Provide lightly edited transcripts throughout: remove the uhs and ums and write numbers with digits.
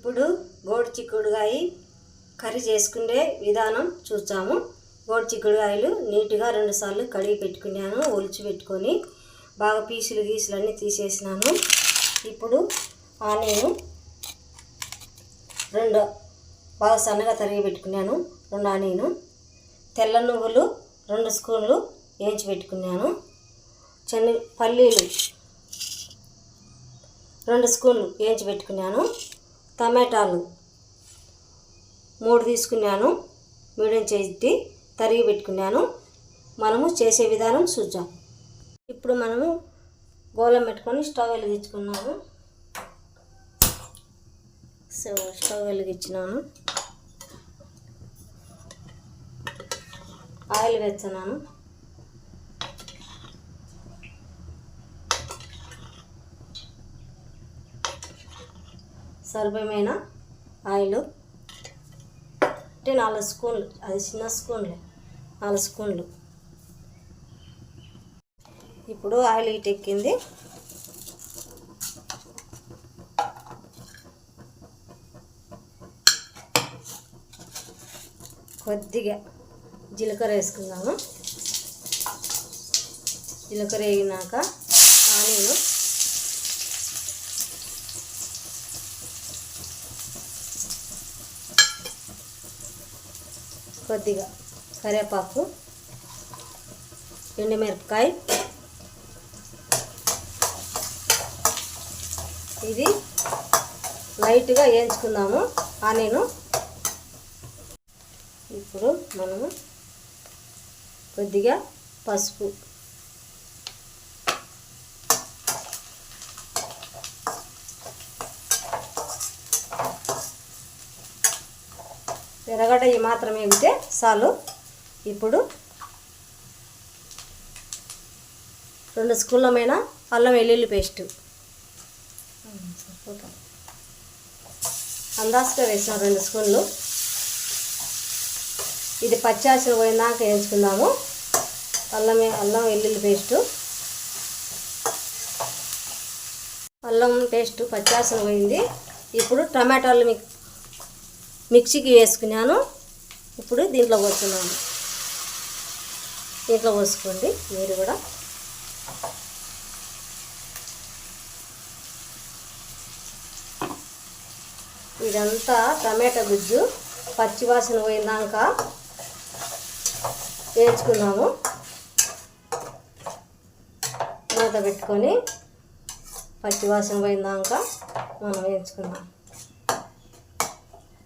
ఇప్పుడు గోడు చిక్కుడుకాయ కర్రీ చేసుకునే విధానం చూద్దాము. గోడు చిక్కుడుకాయలు నీట్గా 2 సార్లు కడిగి పెట్టుకున్నాను. ఒలిచి పెట్టుకొని బాగా పీసులు అన్నీ తీసేసినాను. ఇప్పుడు ఆనియన్ 2 బాగా సన్నగా తరిగి పెట్టుకున్నాను. 2 ఆనియన్, తెల్ల నువ్వులు 2 స్పూన్లు వేయించి పెట్టుకున్నాను. పల్లీలు 2 స్పూన్లు వేయించి పెట్టుకున్నాను. టమాటాలు 3 తీసుకున్నాను. మీడియం సైజు తరిగి పెట్టుకున్నాను. మనము చేసే విధానం చూద్దాం. ఇప్పుడు మనము గోళం పెట్టుకొని స్టవ్ వెలిగించుకున్నాము. స్టవ్ వెలిగించినాను. ఆయిల్ వేస్తున్నాను. సరిపోయిన ఆయిల్ అంటే 4 స్పూన్లు, అది చిన్న స్పూన్లే, 4 స్పూన్లు. ఇప్పుడు ఆయిల్ హీట్ ఎక్కింది. కొద్దిగా జీలకర్ర వేసుకుందాము. జీలకర్ర వేగినాక ఆనియన్, కొద్దిగా కరివేపాకు, ఎండుమిరపకాయ, ఇది లైట్గా వేయించుకుందాము ఆనియన్. ఇప్పుడు మనము కొద్దిగా పసుపు, ఎర్రగడ్డ ఈ మాత్రం వేగితే చాలు. ఇప్పుడు 2 స్పూన్లమైన అల్లం వెల్లుల్లి పేస్టు అందాజుగా వేసాం. 2 స్పూన్లు. ఇది పచ్చాసన పోయినాక వేయించుకుందాము. అల్లం వెల్లుల్లి పేస్టు, అల్లం పేస్టు పచ్చాసన పోయింది. ఇప్పుడు టమాటాలు మిక్సీకి వేసుకున్నాను. ఇప్పుడు దీంట్లో పోస్తున్నాను. దీంట్లో పోసుకోండి మీరు కూడా. ఇదంతా టమాటా గుజ్జు పచ్చివాసన పోయినాక వేయించుకున్నాము. మూత పెట్టుకొని పచ్చివాసన పోయినాక మనం వేయించుకున్నాం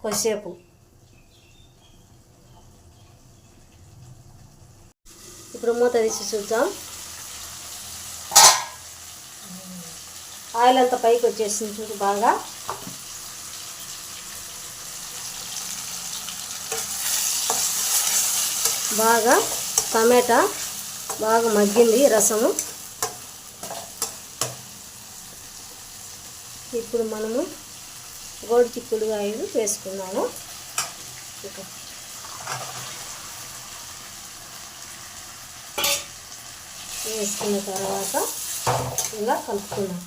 కొద్దిసేపు. ఇప్పుడు మూత తీసి చూద్దాం. ఆయిల్ అంతా పైకి వచ్చేసింది చూడు. బాగా టమాటా బాగా మగ్గింది రసము. ఇప్పుడు మనము గోడు చిక్కుడుకాయలు వేసుకున్నాము. వేసుకున్న తర్వాత ఇలా కలుపుకున్నాం.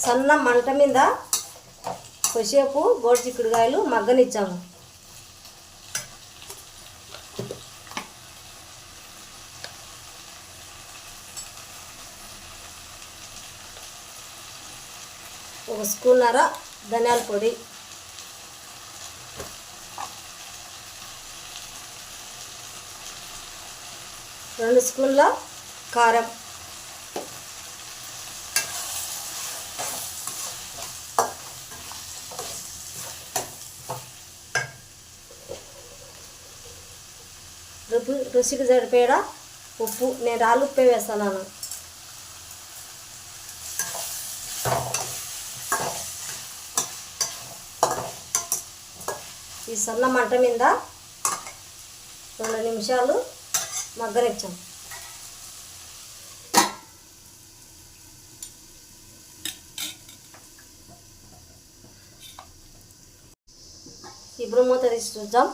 సన్న మంట మీద కొద్దిసేపు గోడు చిక్కుడుకాయలు మగ్గనిచ్చాము. ఒక స్పూన్నర ధనియాల పొడి, రెండు స్పూన్ల కారం, రుచికి సరిపడా ఉప్పు. నేను రాళ్ళు ఉప్పే వేస్తున్నాను. ఈ సన్న మంట మీద 2 నిమిషాలు మగ్గనిచ్చాం. ఇప్పుడు మూత తీసి చూద్దాం.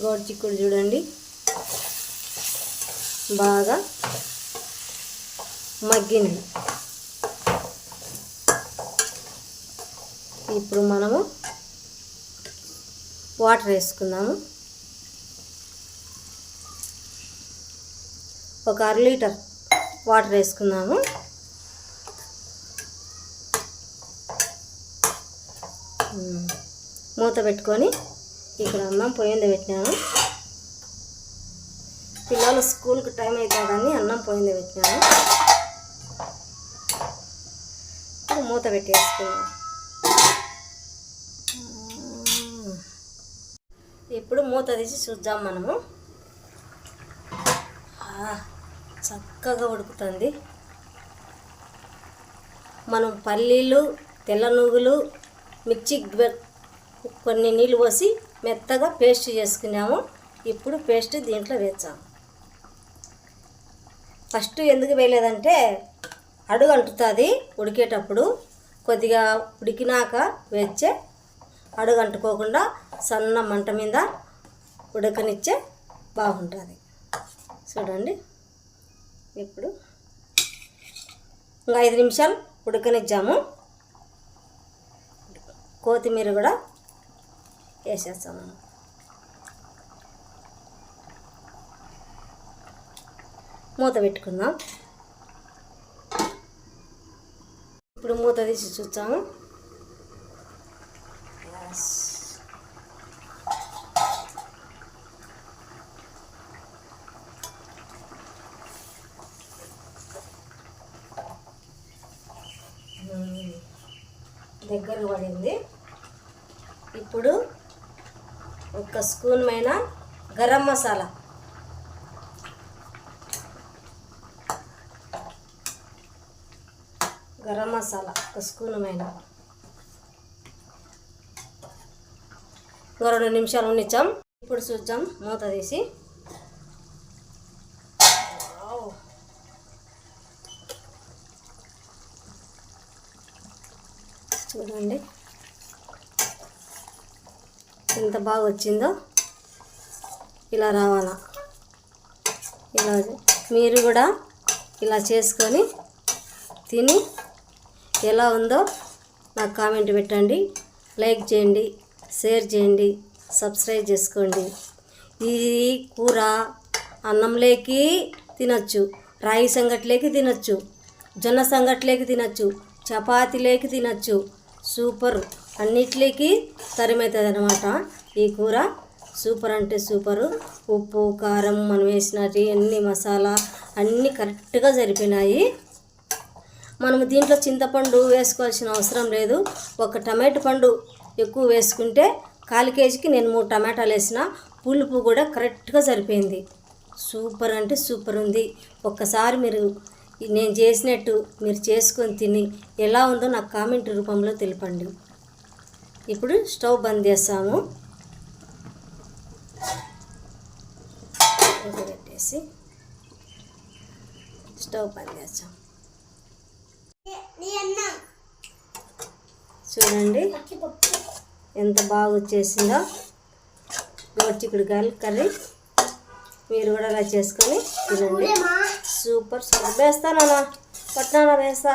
గోడు చిక్కుడు చూడండి బాగా మగ్గినవి. ఇప్పుడు మనము వాటర్ వేసుకుందాము. ఒక 1/2 లీటర్ వాటర్ వేసుకుందాము. మూత పెట్టుకొని ఇక్కడ అన్నం పొయ్యి మీద పెట్టినాను. పిల్లలు స్కూల్కి టైం అవుతుందని అన్నం పొయ్యి మీద పెట్టినాను. ఇప్పుడు మూత పెట్టేసుకున్నాం. ఇప్పుడు మూత తీసి చూద్దాం మనము. చక్కగా ఉడుకుతుంది. మనం పల్లీలు, తెల్ల నువ్వులు మిర్చి కొన్ని నీళ్ళు పోసి మెత్తగా పేస్ట్ చేసుకున్నాము. ఇప్పుడు పేస్ట్ దీంట్లో వేసాము. ఫస్ట్ ఎందుకు వేయలేదంటే అడుగు అంటుతుంది ఉడికేటప్పుడు. కొద్దిగా ఉడికినాక వేస్తే అడుగు అంటుకోకుండా సన్న మంట మీద ఉడకనిచ్చే బాగుంటుంది. చూడండి, ఇప్పుడు ఇంకా 5 నిమిషాలు ఉడకనిచ్చాము. కొత్తిమీర కూడా వేసేస్తాము. మూత పెట్టుకుందాం. ఇప్పుడు మూత తీసి చూస్తాము. దగ్గర పడింది. ఇప్పుడు 1 స్పూన్ పైన గరం మసాలా, గరం మసాలా 1 స్పూన్ పైన 2 నిమిషాలు ఉండిచ్చాం. ఇప్పుడు చూద్దాం మూత తీసి. చూడండి ఎంత బాగా వచ్చిందో. ఇలా రావాలా. ఇలా మీరు కూడా ఇలా చేసుకొని తిని ఎలా ఉందో నాకు కామెంట్ పెట్టండి. లైక్ చేయండి, షేర్ చేయండి, సబ్స్క్రైబ్ చేసుకోండి. ఈ కూర అన్నంలోకి తినచ్చు, రాగి సంగట్లోకి తినచ్చు, జొన్న సంగట్లోకి తినచ్చు, చపాతీలోకి తినచ్చు. సూపర్, అన్నిట్లోకి తరిమవుతుంది అన్నమాట. ఈ కూర సూపర్ అంటే సూపరు. ఉప్పు, కారం మనం వేసినవి అన్ని మసాలా అన్నీ కరెక్ట్గా సరిపోయినాయి. మనము దీంట్లో చింతపండు వేసుకోవాల్సిన అవసరం లేదు. 1 టమాటో పండు ఎక్కువ వేసుకుంటే 1/4 కేజీకి నేను 3 టమాటాలు వేసిన. పులుపు కూడా కరెక్ట్గా సరిపోయింది. సూపర్ అంటే సూపర్ ఉంది. ఒక్కసారి మీరు నేను చేసినట్టు మీరు చేసుకొని తిని ఎలా ఉందో నాకు కామెంట్ రూపంలో తెలపండి. ఇప్పుడు స్టవ్ బంద్ చేస్తాము. పెట్టేసి స్టవ్ బంద్ చేస్తాం. చూడండి ఎంత బాగా వచ్చేసిందో గోరుచిక్కుడుకాయల కర్రీ. మీరు కూడా అలా చేసుకొని తినండి. Super super. వేస్తానా పట్నానా వేస్తా.